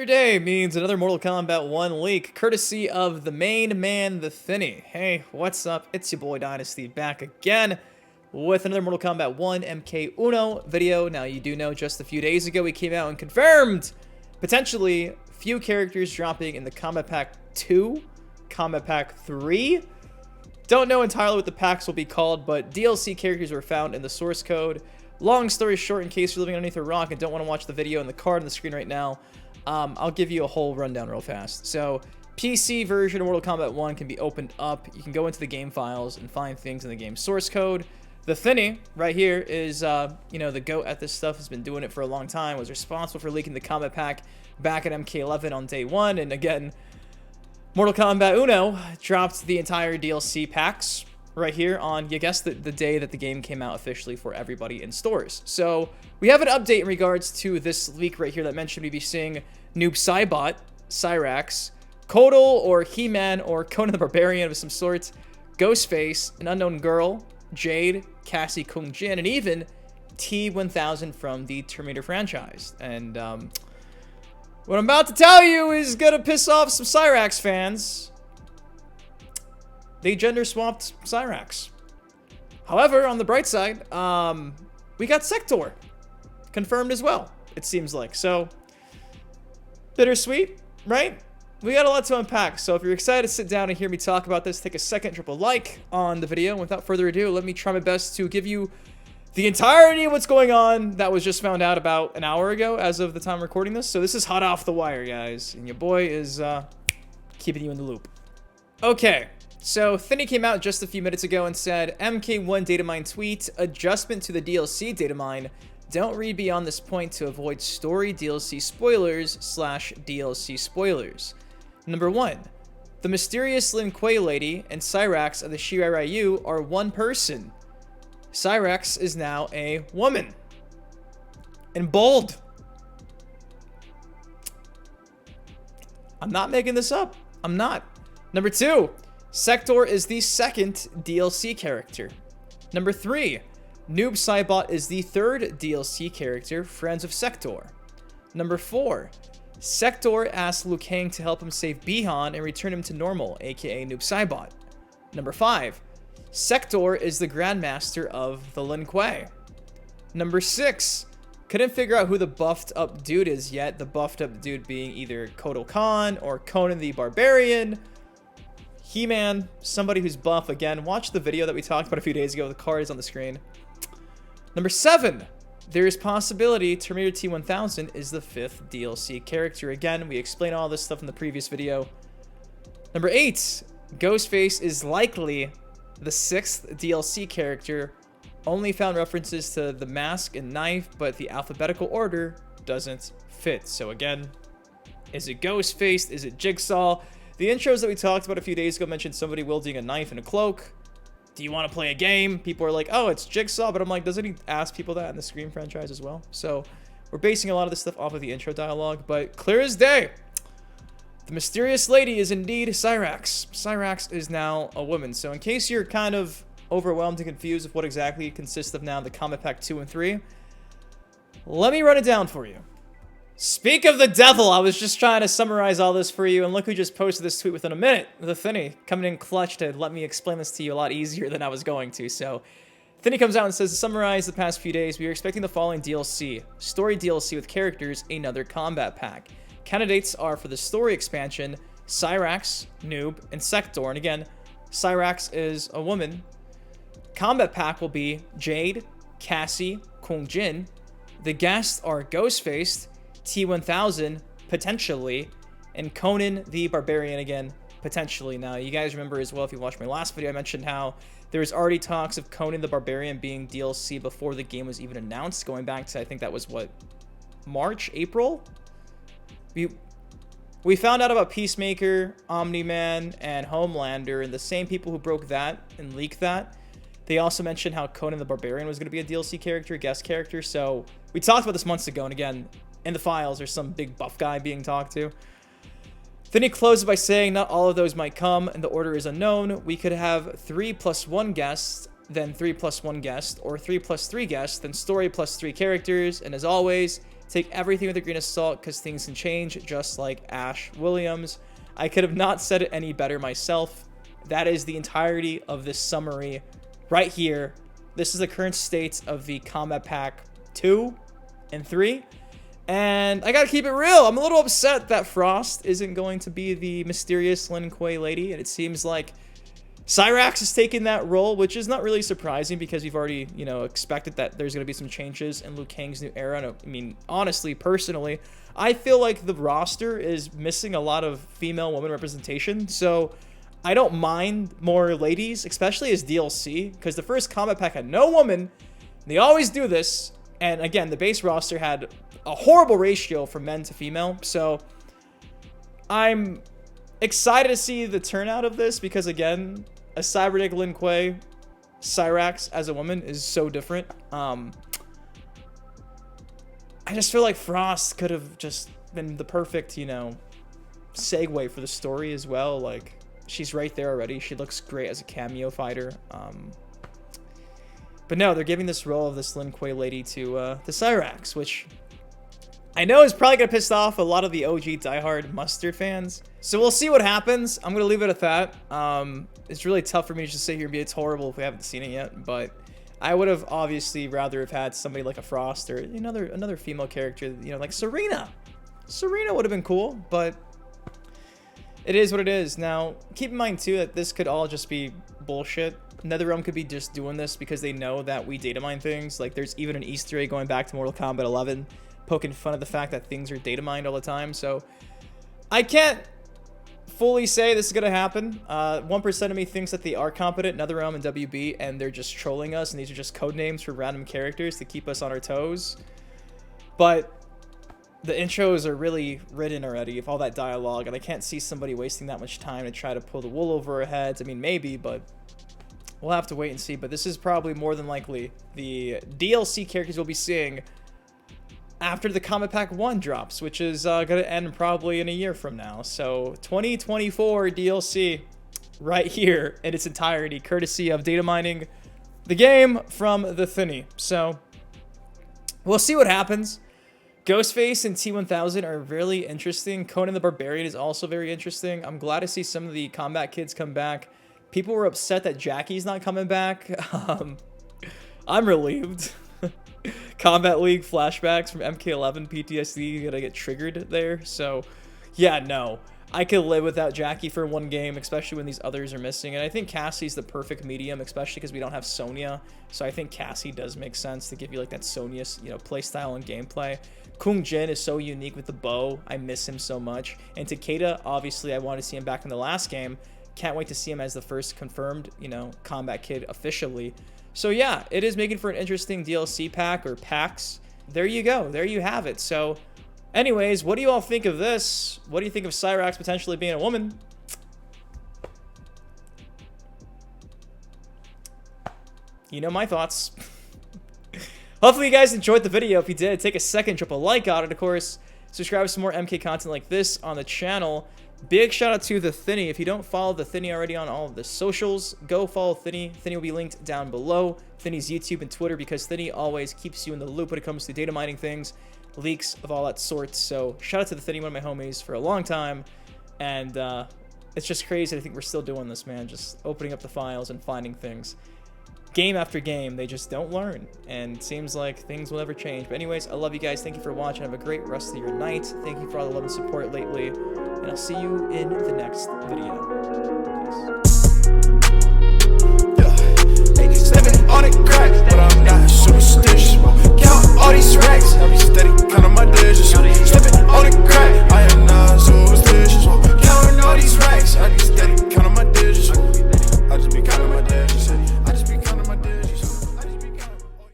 Another day means another Mortal Kombat 1 leak, courtesy of the main man, TheThiny. Hey, what's up? It's your boy Dynasty back again with another Mortal Kombat 1 MK1 video. Now, you do know just a few days ago we came out and confirmed potentially few characters dropping in the Kombat Pack 2, Kombat Pack 3. Don't know entirely what the packs will be called, but DLC characters were found in the source code. Long story short, in case you're living underneath a rock and don't want to watch the video and the card on the screen right now, I'll give you a whole rundown real fast. So, PC version of Mortal Kombat 1 can be opened up. You can go into the game files and find things in the game source code. TheThiny, right here, is, the GOAT at this stuff, has been doing it for a long time, was responsible for leaking the Kombat Pack back at MK11 on day 1, and again, Mortal Kombat Uno dropped the entire DLC packs right here on, you guessed the day that the game came out officially for everybody in stores. So, we have an update in regards to this leak right here that mentioned we'd be seeing Noob Saibot, Cyrax, Kotal or He-Man or Conan the Barbarian of some sort, Ghostface, an unknown girl, Jade, Cassie Kung Jin, and even T-1000 from the Terminator franchise. And, what I'm about to tell you is gonna piss off some Cyrax fans. They gender swapped Cyrax. However, on the bright side, we got Sektor confirmed as well, it seems like. So, bittersweet, right? We got a lot to unpack, so if you're excited to sit down and hear me talk about this, take a second, drop a like on the video. And without further ado, let me try my best to give you the entirety of what's going on that was just found out about an hour ago as of the time recording this. So this is hot off the wire, guys, and your boy is keeping you in the loop. Okay. So, TheThiny came out just a few minutes ago and said, MK1 datamine tweet, adjustment to the DLC datamine. Don't read beyond this point to avoid story DLC spoilers / DLC spoilers. Number 1. The mysterious Lin Kuei lady and Cyrax of the Shirai Ryu are one person. Cyrax is now a woman. In bold. I'm not making this up. I'm not. Number 2. Sektor is the second DLC character. Number 3. Noob Saibot is the third DLC character, Friends of Sektor. Number 4. Sektor asked Liu Kang to help him save Bihan and return him to normal, aka Noob Saibot. Number 5. Sektor is the Grandmaster of the Lin Kuei. Number 6. Couldn't figure out who the buffed up dude is yet, the buffed up dude being either Kotal Khan or Conan the Barbarian. He-Man, somebody who's buff. Again, watch the video that we talked about a few days ago. The card is on the screen. Number 7. There is possibility Terminator T-1000 is the 5th DLC character. Again, we explained all this stuff in the previous video. Number 8. Ghostface is likely the 6th DLC character. Only found references to the mask and knife, but the alphabetical order doesn't fit. So again, is it Ghostface? Is it Jigsaw? The intros that we talked about a few days ago mentioned somebody wielding a knife and a cloak. Do you want to play a game? People are like, oh, it's Jigsaw. But I'm like, doesn't he ask people that in the Scream franchise as well? So we're basing a lot of this stuff off of the intro dialogue. But clear as day, the mysterious lady is indeed Cyrax. Cyrax is now a woman. So in case you're kind of overwhelmed and confused with what exactly it consists of now in the Kombat Pack 2 and 3, let me run it down for you. Speak of the devil, I was just trying to summarize all this for you, and look who just posted this tweet within a minute. TheThiny coming in clutch to let me explain this to you a lot easier than I was going to. So, TheThiny comes out and says, to summarize the past few days, we are expecting the following DLC. Story DLC with characters, another combat pack. Candidates are for the story expansion, Cyrax, Noob, and Sektor. And again, Cyrax is a woman. Combat pack will be Jade, Cassie, Kung Jin. The guests are Ghostface, T-1000, potentially, and Conan the Barbarian again, potentially. Now, you guys remember as well, if you watched my last video, I mentioned how there was already talks of Conan the Barbarian being DLC before the game was even announced, going back to, I think that was, what, March, April? We found out about Peacemaker, Omni-Man, and Homelander, and the same people who broke that and leaked that. They also mentioned how Conan the Barbarian was going to be a DLC character, guest character, so we talked about this months ago, and again, in the files, there's some big buff guy being talked to. Then he closes by saying not all of those might come, and the order is unknown. We could have 3+1 guests, then 3+1 guest, or 3+3 guests, then story plus 3 characters, and as always, take everything with a grain of salt because things can change, just like Ash Williams. I could have not said it any better myself. That is the entirety of this summary right here. This is the current state of the Combat Pack 2 and 3. And I gotta keep it real. I'm a little upset that Frost isn't going to be the mysterious Lin Kuei lady. And it seems like Cyrax has taken that role, which is not really surprising because we've already, you know, expected that there's going to be some changes in Liu Kang's new era. And I mean, honestly, personally, I feel like the roster is missing a lot of female woman representation. So I don't mind more ladies, especially as DLC, because the first Combat Pack had no woman. They always do this. And again, the base roster had a horrible ratio from men to female. So I'm excited to see the turnout of this because, again, a cybernetic Lin Kuei, Cyrax as a woman is so different. I just feel like Frost could have just been the perfect, you know, segue for the story as well. Like, she's right there already. She looks great as a cameo fighter. But no, they're giving this role of this Lin Kuei lady to Cyrax, which I know is probably going to piss off a lot of the OG diehard Mustard fans. So we'll see what happens. I'm going to leave it at that. It's really tough for me to just sit here and be it's horrible if we haven't seen it yet. But I would have obviously rather have had somebody like a Frost or another female character, you know, like Serena. Serena would have been cool, but it is what it is. Now, keep in mind, too, that this could all just be bullshit. NetherRealm could be just doing this because they know that we data mine things. Like, there's even an Easter egg going back to Mortal Kombat 11, poking fun of the fact that things are data mined all the time. So, I can't fully say this is going to happen. 1% of me thinks that they are competent, NetherRealm and WB, and they're just trolling us, and these are just code names for random characters to keep us on our toes. But the intros are really written already of all that dialogue, and I can't see somebody wasting that much time to try to pull the wool over our heads. I mean, maybe, but we'll have to wait and see. But this is probably more than likely the DLC characters we'll be seeing after the Combat Pack 1 drops, which is going to end probably in a year from now. So 2024 DLC right here in its entirety, courtesy of data mining the game from TheThiny. So we'll see what happens. Ghostface and T1000 are really interesting. Conan the Barbarian is also very interesting. I'm glad to see some of the combat kids come back. People were upset that Jackie's not coming back. I'm relieved. Combat League flashbacks from MK11 PTSD gonna get triggered there. So, yeah, no. I could live without Jackie for one game, especially when these others are missing. And I think Cassie's the perfect medium, especially because we don't have Sonya. So I think Cassie does make sense to give you like that Sonya, you know, playstyle and gameplay. Kung Jin is so unique with the bow. I miss him so much. And Takeda, obviously, I wanted to see him back in the last game. Can't wait to see him as the first confirmed, you know, combat kid officially. So yeah, it is making for an interesting DLC pack or packs. There you go. There you have it. So anyways, what do you all think of this? What do you think of Cyrax potentially being a woman? You know my thoughts. Hopefully you guys enjoyed the video. If you did, take a second, drop a like on it. Of course, subscribe to some more MK content like this on the channel. Big shout out to TheThiny. If you don't follow TheThiny already on all of the socials, go follow TheThiny. TheThiny will be linked down below. TheThiny's YouTube and Twitter, because TheThiny always keeps you in the loop when it comes to data mining things, leaks of all that sorts. So shout out to TheThiny, one of my homies for a long time. And it's just crazy. I think we're still doing this, man. Just opening up the files and finding things. Game after game, they just don't learn, and it seems like things will never change. But anyways, I love you guys. Thank you for watching. Have a great rest of your night. Thank you for all the love and support lately, and I'll see you in the next video. Peace. Yeah. 87 on it.